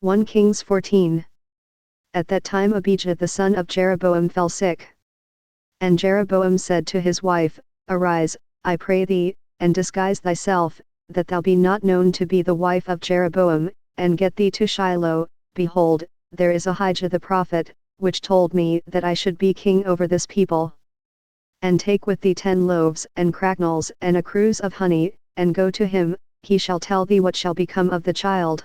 1 Kings 14. At that time Abijah the son of Jeroboam fell sick. And Jeroboam said to his wife, Arise, I pray thee, and disguise thyself, that thou be not known to be the wife of Jeroboam, and get thee to Shiloh. Behold, there is Ahijah the prophet, which told me that I should be king over this people. And take with thee 10 loaves and cracknels and a cruse of honey, and go to him, he shall tell thee what shall become of the child.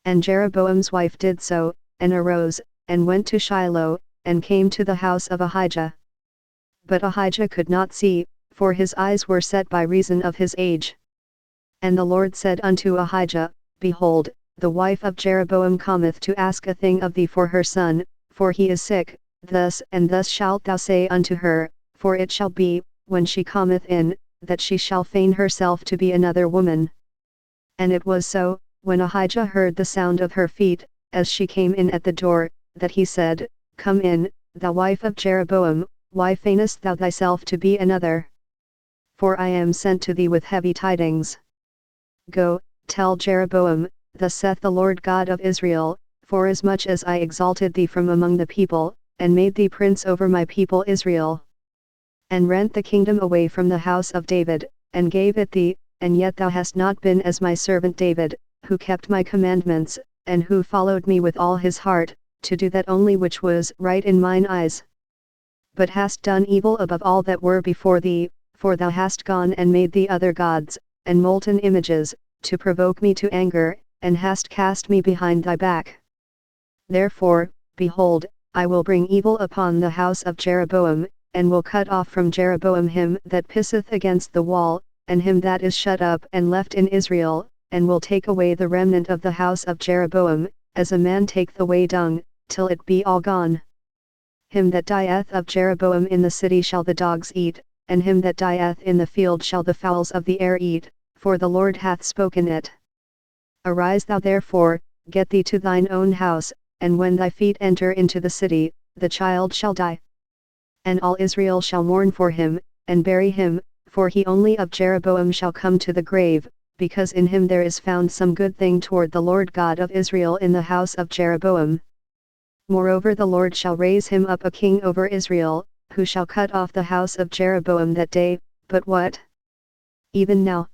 And Jeroboam's wife did so, and arose, and went to Shiloh, and came to the house of Ahijah. But Ahijah could not see, for his eyes were set by reason of his age. And the Lord said unto Ahijah, Behold, the wife of Jeroboam cometh to ask a thing of thee for her son, for he is sick. Thus and thus shalt thou say unto her, for it shall be, when she cometh in, that she shall feign herself to be another woman. And it was so, when Ahijah heard the sound of her feet, as she came in at the door, that he said, Come in, thou wife of Jeroboam, why feignest thou thyself to be another? For I am sent to thee with heavy tidings. Go, tell Jeroboam, Thus saith the Lord God of Israel, Forasmuch as I exalted thee from among the people, and made thee prince over my people Israel, and rent the kingdom away from the house of David, and gave it thee, and yet thou hast not been as my servant David, who kept my commandments, and who followed me with all his heart, to do that only which was right in mine eyes. But hast done evil above all that were before thee, for thou hast gone and made thee other gods, and molten images, to provoke me to anger, and hast cast me behind thy back. Therefore, behold, I will bring evil upon the house of Jeroboam, and will cut off from Jeroboam him that pisseth against the wall, and him that is shut up and left in Israel, and will take away the remnant of the house of Jeroboam, as a man taketh away dung, till it be all gone. Him that dieth of Jeroboam in the city shall the dogs eat, and him that dieth in the field shall the fowls of the air eat, for the Lord hath spoken it. Arise thou therefore, get thee to thine own house, and when thy feet enter into the city, the child shall die. And all Israel shall mourn for him, and bury him, for he only of Jeroboam shall come to the grave, because in him there is found some good thing toward the Lord God of Israel in the house of Jeroboam. Moreover the Lord shall raise him up a king over Israel, who shall cut off the house of Jeroboam that day. But what? Even now.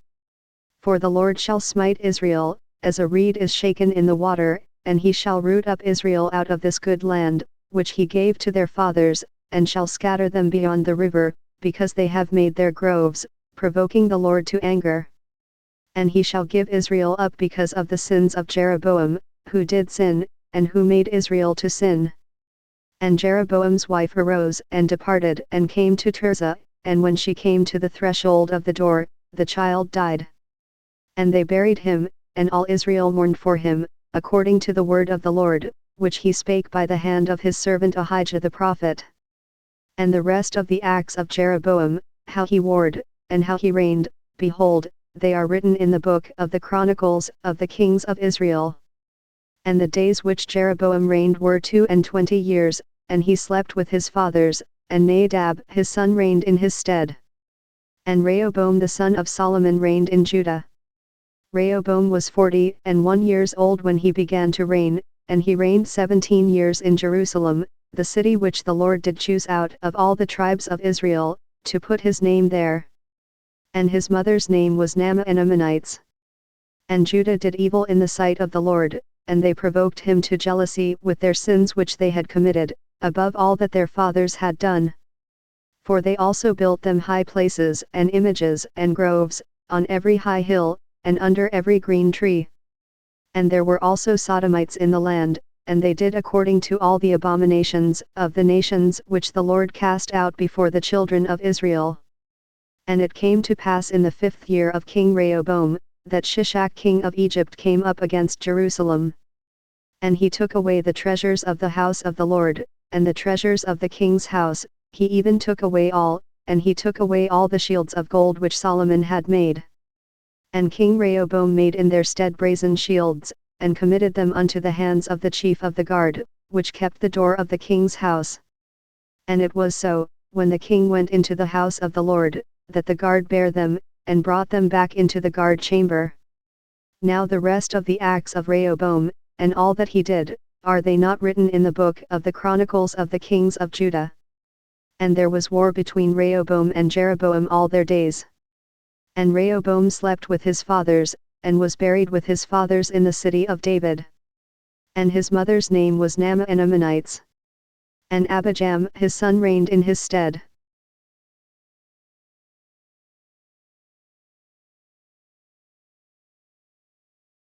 For the Lord shall smite Israel, as a reed is shaken in the water, and he shall root up Israel out of this good land, which he gave to their fathers, and shall scatter them beyond the river, because they have made their groves, provoking the Lord to anger. And he shall give Israel up because of the sins of Jeroboam, who did sin, and who made Israel to sin. And Jeroboam's wife arose and departed and came to Tirzah, and when she came to the threshold of the door, the child died. And they buried him, and all Israel mourned for him, according to the word of the Lord, which he spake by the hand of his servant Ahijah the prophet. And the rest of the acts of Jeroboam, how he warred, and how he reigned, behold, they are written in the book of the Chronicles of the kings of Israel. And the days which Jeroboam reigned were 22 years, and he slept with his fathers, and Nadab his son reigned in his stead. And Rehoboam the son of Solomon reigned in Judah. Rehoboam was 41 years old when he began to reign, and he reigned 17 years in Jerusalem, the city which the Lord did choose out of all the tribes of Israel, to put his name there. And his mother's name was Naamah, and Ammonites. And Judah did evil in the sight of the Lord, and they provoked him to jealousy with their sins which they had committed, above all that their fathers had done. For they also built them high places and images and groves, on every high hill, and under every green tree. And there were also Sodomites in the land, and they did according to all the abominations of the nations which the Lord cast out before the children of Israel. And it came to pass in the 5th year of King Rehoboam, that Shishak king of Egypt came up against Jerusalem. And he took away the treasures of the house of the Lord, and the treasures of the king's house, he even took away all, and he took away all the shields of gold which Solomon had made. And King Rehoboam made in their stead brazen shields, and committed them unto the hands of the chief of the guard, which kept the door of the king's house. And it was so, when the king went into the house of the Lord, that the guard bare them, and brought them back into the guard chamber. Now the rest of the acts of Rehoboam, and all that he did, are they not written in the book of the Chronicles of the Kings of Judah? And there was war between Rehoboam and Jeroboam all their days. And Rehoboam slept with his fathers, and was buried with his fathers in the city of David. And his mother's name was Naamah, an Ammonites. And Abijah his son reigned in his stead.